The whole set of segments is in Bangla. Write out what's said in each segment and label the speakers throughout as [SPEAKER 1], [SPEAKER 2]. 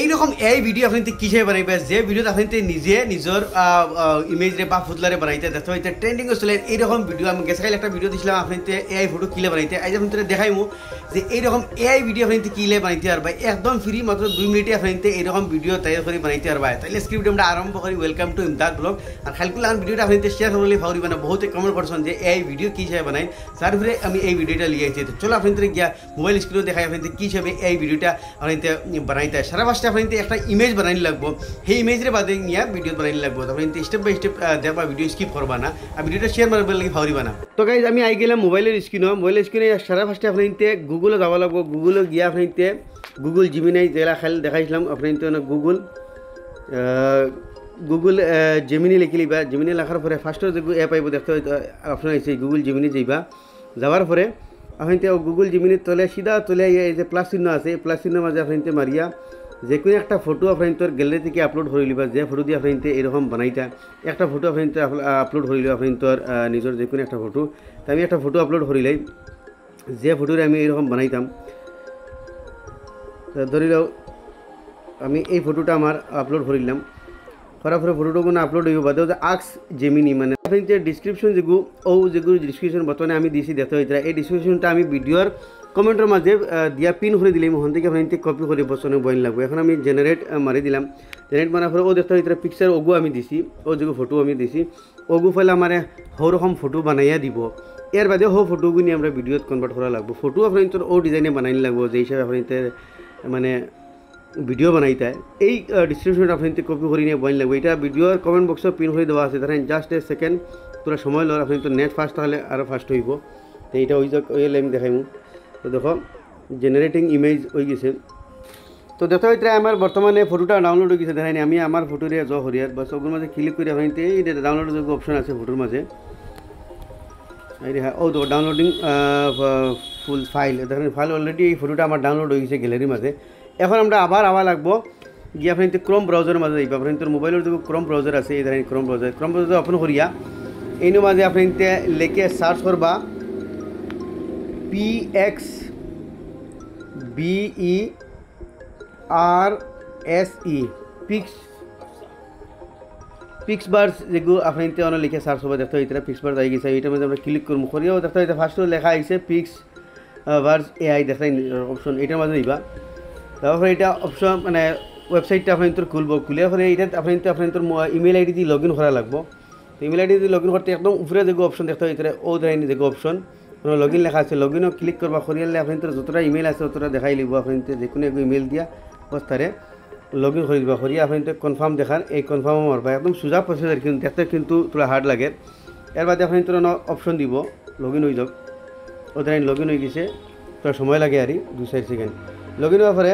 [SPEAKER 1] এইরকম এই ভিডিও আপনি কিসে বানাইবে যে ভিডিওতে আপনি নিজে নিজের ইমেজরে বা ফুটলারে বানাইতে দেখতে হইতে ট্রেন্ডিং চলে এইরকম ভিডিও আমি গেছাইল একটা ভিডিও দিছিলাম আপনি এআই ফটো কিলে বানাইতে আজ আপনি দেখাইমু যে এইরকম এআই ভিডিও আপনি কিলে বানাইতে পারবা একদম ফ্রি মাত্র 2 মিনিটে আপনি এইরকম ভিডিও তৈরি করে বানাইতে পারবা। তাইলে স্ক্রিপ্ট আমরা আরম্ভ করি। Welcome to Imdad blog. আর খালকুল আন ভিডিওটা আপনি শেয়ার করলে ফাউরিবা না, বহুতে কমেন্ট করছেন যে এআই ভিডিও কি হিসাবে বানাই, তার ফলে আমি এই ভিডিওটা লিয়ে আইছি। চলো আপনি গিয়া মোবাইল স্ক্রিনে দেখাই আপনি কি হিসাবে এই ভিডিওটা আপনি বানাইতে সারা ফার্স্টে আপনি একটা ইমেজ বানাই লাগবো, সেই ইমেজরে বাদে নিয়ে ভিডিও বানাই লাগবো। আপনি স্টেপ বাই স্টেপ দেখবা, ভিডিও স্কিপ করবা না আর ভিডিওটা শেয়ার মারবার লাগে ফাউরিবা না। তো গাইজ আমি আই গেলাম মোবাইলের স্ক্রিনে সারা ফার্স্টে আপনি গুগলে যাওয়া লাগবো। গুগলে গিয়ে আপনি গুগল জিমিনাই যেটা খেল দেখাইছিলাম আপনি গুগল জেমিনি লিখে লিবা। জেমিনি লেখার পরে ফার্স্টের যে অ্যাপ আইব দেখতে অপশন আছে গুগল জেমিনি যাইবা। যাওয়ার পরে আপনি গুগল জিমিনির তলে সিধা তলে এই যে প্লাস চিহ্ন আছে, প্লাস চিহ্নের মাঝে আপনি মারিয়া যে কোনো একটা ফটো আপনি তোর গ্যালারি থেকে আপলোড করে লিবা। যে ফটো দিয়ে আপনি এরকম বানাইতা একটা ফটো আপনি আপলোড করে লিবা, আপনি তোর নিজের যে কোনো একটা ফটো। তো আমি একটা ফটো আপলোড করিলাই, যে ফটোরে আমি এরকম বানাইতাম। ধরি লও আমি এই ফটোটা আমার আপলোড করিলাম, করার পরে ফটোটা কোনো আপলোড হইব বাদে আক্স জেমিনি মানে আপনি যে ডিসক্রিপশন যেগুলো ডিসক্রিপশন বর্তমানে আমি দিয়েছি দেখতে হয়েছে। এই ডিসক্রিপশনটা আমি ভিডিওর কমেন্টের মাঝে দিয়া পিন করে দিলাম, ওখান থেকে আপনি কপি করে বসানো বইন লাগবে। এখন আমি জেনারেট মারি দিলাম। জেনারেট মারার পরে দেখতে হয়েছে পিকচার ওগু আমি দিছি, যেগুলো ফটো আমি দিছি ওগু ফেলে আমার সৌরকম ফটো বানাইয়া দিব। এর বাদে ফটোগুলো নিয়ে আমরা ভিডিওত কনভার্ট করা লাগবো। ফটো আপনি ডিজাইনে বানাই লাগবো যে হিসাবে আপনি মানে ভিডিও বানাইতে। এই ডিসক্রিপশনটা আপনি কপি করে নিয়ে বইন লাগবে। এটা ভিডিওর কমেন্ট বক্সে পিন করে দেওয়া আছে, ধরেন জাস্ট এ সেকেন্ড তোরা সময় লওয়ার আপনি নেট ফাস্ট তাহলে আরও ফাস্ট হইব। তো এইটা ওই আমি দেখাইমু। তো দেখো জেনারেটিং ইমেজ হয়ে গেছে। তো দেখো এটা আমার বর্তমানে ফটোটা ডাউনলোড হয়ে গেছে। দেখাইনি আমি আমার ফটোরে জ হরিয়ার বাস ওগুলোর মাঝে ক্লিক করে আপনি এই ডাউনলোডের যে অপশন আছে ফটোর মাঝে হ্যাঁ তো ডাউনলোডিং ফুল ফাইল। দেখেন ফাইল অলরেডি এই ফটোটা আমার ডাউনলোড হয়ে গেছে গ্যালারির মাঝে। এখন আমরা আবার লাগবো গিয়ে আপনি ক্রোম ব্রাউজারের মাঝে যাইবা। আপনি তোর মোবাইলের যে ক্রোম ব্রাউজার আছে এই ধরেন ক্রোম ব্রাউজার ওপেন করিয়া এইর মাঝে আপনি লেখে সার্চ করবা PXBERSE পিক্সবার্স যেগুলো আপনি অনেক লিখে সার্চ করবা দেখতে হইতে পিক্সবার্স আই গেছে। এইটার মধ্যে আমরা ক্লিক করবো করিয়াও দেখতে হইতে ফার্স্ট লেখা আইছে পিক্সবার্স AI দেখাই অপশন, এইটার মাঝে দিবা। তারপরে এটা অপশন মানে ওয়েবসাইটটা আপনি খুলবো, খুলে পরে এইটা আপনি ইমেল আইডি দিয়ে লগ ইন করা লাগবো। তো ইমেল আইডি দিয়ে লগ ইন করতে একদম উপরে যেগুলো অপশন দেখতে হইতে ধরেনি যেগুলো অপশন লগ ইন লেখা আছে, লগ ইনও ক্লিক করবা করিয়ালে আপনি যতটা ইমেল আছে ততটা দেখাই লিখবো। আপনি যে কোনো এক ইমেল দিয়া বস্তারে লগ ইন করে দিবা করিয়া আপনি কনফার্ম দেখান। এই কনফার্মও মারবা, একদম সোজা প্রসেসর কিন্তু দেখতে কিন্তু তোরা হার্ড লাগে। এর বাদে আপনি তোর অপশন দিব লগ ইন হয়ে যাক। ধরেন লগ ইন হয়ে গেছে, তোর সময় লাগে আর 2-4 সেকেন্ড। লগ ইন হওয়ার পরে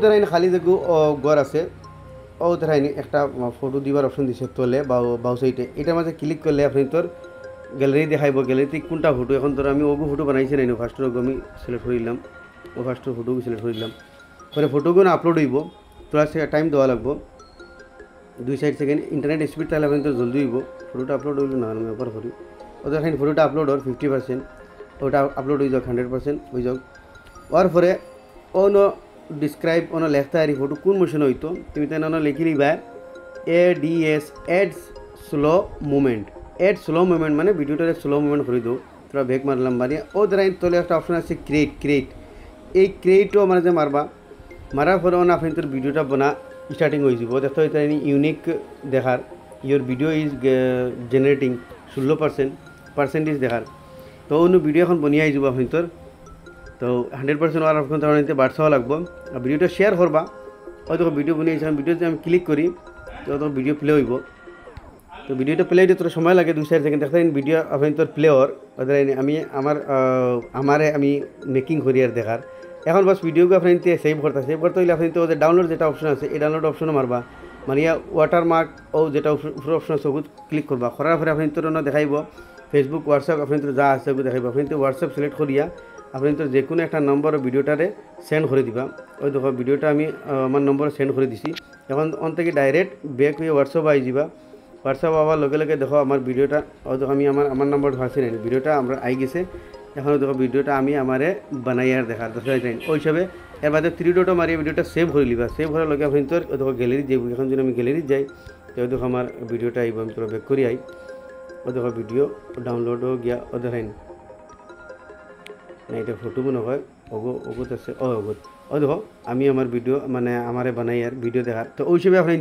[SPEAKER 1] ধরেন খালি যে ঘর আছে ধরেন একটা ফটো দিবার অপশন দিছে তোলে বাউ সাইডে। এটার মাঝে ক্লিক করলে আপনি তোর গ্যালারি দেখাইব। গ্যালারিতে কোনটা ফটো এখন তোর আমি ফটো বানাইছি নাই ফার্স্টের আমি সিলেক্ট করে দিলাম, ফার্স্টের ফটোকে সিলেক্ট করে দিলাম। পরে ফটোগুলো আপলোড হইব, তোরা টাইম দেওয়া লাগবো 2-4 সেকেন্ড। ইন্টারনেট স্পিড তাহলে আপনি তোর জলদি হইব। ফটোটা আপলোড হইল না আমি অফার করি ওদের ফটোটা আপলোড হওয়ার 50%, ওটা আপলোড হয়ে যাক 100% হয়ে যাক। ওর পরে ডিসক্রাইব লেখতে আর ফটো কোন মোশন হইতো তুমি তাই লিখি লিবা ADS ads slow movement. Add slow movement মানে ভিডিওটারে স্লো মুভমেন্ট করে দাও। তোরা ব্যাক মারলাম মারিয়া ধরা তোলে একটা অপশন আছে ক্রিয়েট। এই ক্রিয়েটও মানে যে মারার পরে আপনি তোর ভিডিওটা বনা স্টার্টিং হয়ে যাব। দেখতে হইতে ইউনিক দেখার ইয়োর ভিডিও ইজ জেনারেটিং 16% দেখার। তো অন্য ভিডিও এখন বনিয়ে যাব আপনি তোর। তো 100% হওয়ার এখন তখন বাড়ছাও লাগবো। আর ভিডিওটা শেয়ার করবা। দেখো ভিডিও বনিয়েছি, ভিডিওতে আমি ক্লিক করি তো ভিডিও প্লে হইব। তো ভিডিওটা প্লে হইতে তোর সময় লাগে 2-4 সেকেন্ড। দেখতে ভিডিও আপনি তোর প্লে হওয়ার আমি আমি মেকিং করি আর দেখার। এখন বাস ভিডিওকে আপনি সেভ করতে হইলে আপনি ওদের ডাউনলোড যেটা অপশন আছে এই ডাউনলোড অপশনও মারবা। মারিয়া ওয়াটারমার্ক যেটা উপরে অপশন আছে ওগুলো ক্লিক করবা। করার পরে আপনি তোর দেখাইব ফেসবুক হোয়াটসঅ্যাপ আপনি তোর যা আছে ওগুলো দেখাইব। আপনি হোয়াটসঅ্যাপ সিলেক্ট করিয়া আপনি তোর যে কোনো একটা নম্বর ভিডিওটারে সেন্ড করে দিবা। দেখো ভিডিওটা আমি আমার নম্বরে সেন্ড করে দিছি। এখন থেকে ডাইরেক্ট ব্যাক হয়ে হোয়াটসঅ্যাপ আই যাবা। হোয়াটসঅ্যাপ আবার লগে লগে দেখো আমার ভিডিওটা দেখো আমি আমার নম্বর ভাসি নাই ভিডিওটা আমরা আই গেছে। এখন দেখো ভিডিওটা আমি আমারে বানাই আর দেখার দেখা যায় ওই হিসাবে এর বাদে 3 ডটও মারি ভিডিওটা সেভ করে লিবা সেভ করার লগে আপনি তোর দেখো গ্যালারি যাই এখন যদি আমি গ্যালারি যাই তো দেখো আমার ভিডিওটা আইব আমি পুরো ব্যাক করি আই ও দেখো ভিডিও ডাউনলোড হয়ে গিয়া ও দেখেন না এটা ফটো মনে হয় ওগত আছে ওগত ও দেখো আমি আমার ভিডিও মানে আমারে বানাই আর ভিডিও দেখার তো ওই হিসেবে আপনি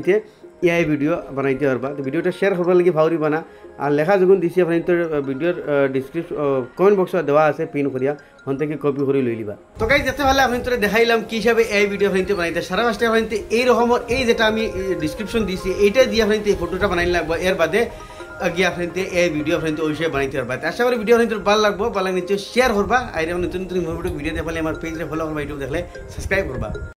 [SPEAKER 1] এআই ভিডিও বানাইতে পারবা তো ভিডিওটা শেয়ার করবার লাগে ভাউরি বানা আর লেখা যখন দিছি আপনি তোর ভিডিওর ডিসক্রিপশন কমেন্ট বক্সে দেওয়া আছে পিন করিয়া হন থেকে কপি করে লই লিবা তো গাইস যেতে ভালো আপনি তোরে দেখাইলাম কি হিসাবে এআই ভিডিও আপনি বানাইতে সারা মাসটা আপনি এই রকমের এই যেটা আমি ডিসক্রিপশন দিছি এইটা দিয়ে আপনি এই ফটোটা বানাই লাগবে এর বাদে গিয়ে আপনি এই ভিডিও আপনি ওই হিসেবে বানাইতে পারবা আশা করি ভিডিও আপনি ভালো লাগবো ভালো নিশ্চয় শেয়ার করবা আর নতুন নতুন ভিডিও দেখলে আমার পেজে ফলো করবা ইউটিউব দেখলে সাবস্ক্রাইব করবা